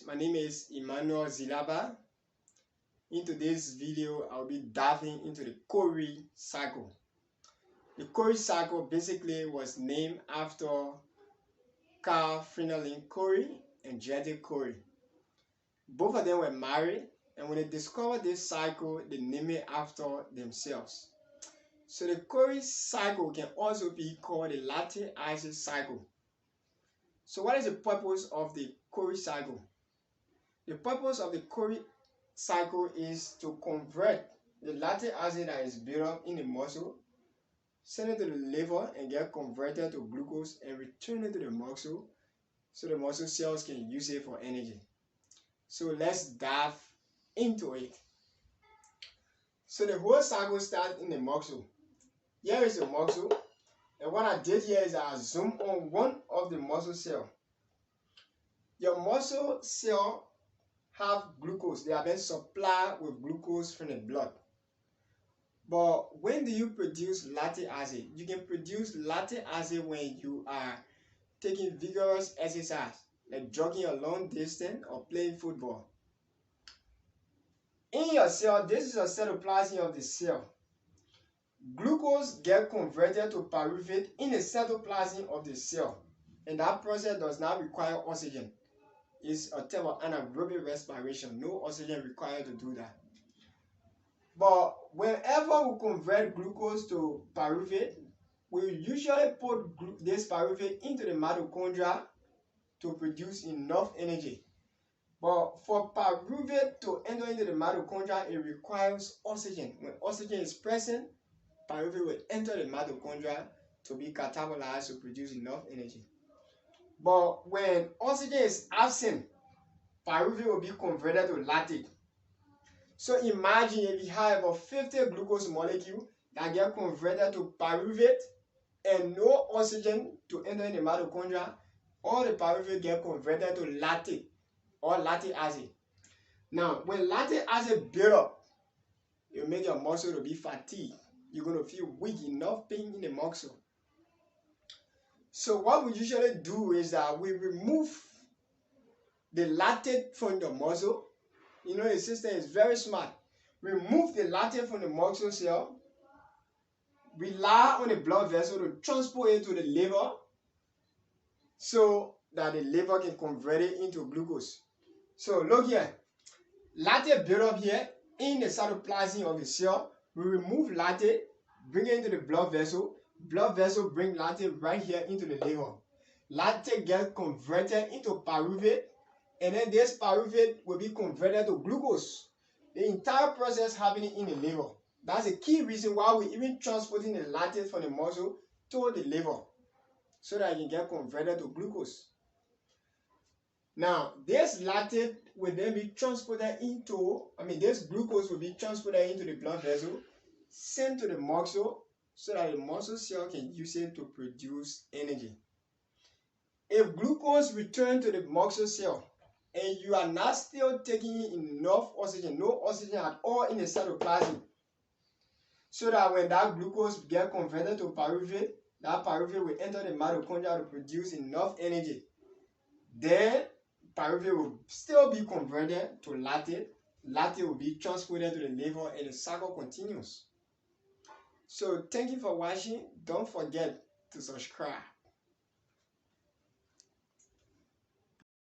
my name is Emmanuel Zilaba. In today's video, I'll be diving into the cori cycle. The cori cycle basically was named after Carl Frinelin Cori and Jette Cori. Both of them were married, and when they discovered this cycle, they named it after themselves. So the cori cycle can also be called the lactic acid cycle. So what is the purpose of the cori cycle? The purpose of the cori cycle is to convert the lactic acid that is built up in the muscle, send it to the liver and get converted to glucose and return it to the muscle so the muscle cells can use it for energy. So let's dive into it. So the whole cycle starts in the muscle. Here is the muscle, and what I did here is I zoomed on one of the muscle cells. Your muscle cell have glucose. They have been supplied with glucose from the blood. But when do you produce lactic acid? You can produce lactic acid when you are taking vigorous exercise, like jogging a long distance or playing football. In your cell, this is a cytoplasm of the cell. Glucose gets converted to pyruvate in the cytoplasm of the cell, and that process does not require oxygen. It's a type of anaerobic respiration. No oxygen required to do that. But whenever we convert glucose to pyruvate, we usually put this pyruvate into the mitochondria to produce enough energy. But for pyruvate to enter into the mitochondria, it requires oxygen. When oxygen is present, pyruvate will enter the mitochondria to be catabolized to produce enough energy. But when oxygen is absent, pyruvate will be converted to lactic. So imagine if you have a 50 glucose molecule that get converted to pyruvate and no oxygen to enter in the mitochondria, all the pyruvate get converted to lactic or lactic acid. Now, when lactic acid build up, it will make your muscle to be fatigued. You're going to feel weak, enough pain in the muscle. So what we usually do is that we remove the lactate from the muscle. You know, the system is very smart. Remove the lactate from the muscle cell, rely on the blood vessel to transport it to the liver so that the liver can convert it into glucose. So look here, lactate build up here in the cytoplasm of the cell. We remove lactate, bring it into the blood vessel bring lactate right here into the liver. Lactate gets converted into pyruvate, and then this pyruvate will be converted to glucose. The entire process happening in the liver. That's the key reason why we even transporting the lactate from the muscle to the liver, so that it can get converted to glucose. Now, this lactate will then be transported into, this glucose will be transported into the blood vessel, sent to the muscle, so that the muscle cell can use it to produce energy. If glucose returns to the muscle cell and you are not still taking enough oxygen, no oxygen at all in the cytoplasm, so that when that glucose gets converted to pyruvate, that pyruvate will enter the mitochondria to produce enough energy. Then pyruvate will still be converted to lactate. Lactate will be transported to the liver, and the cycle continues. So thank you for watching. Don't forget to subscribe.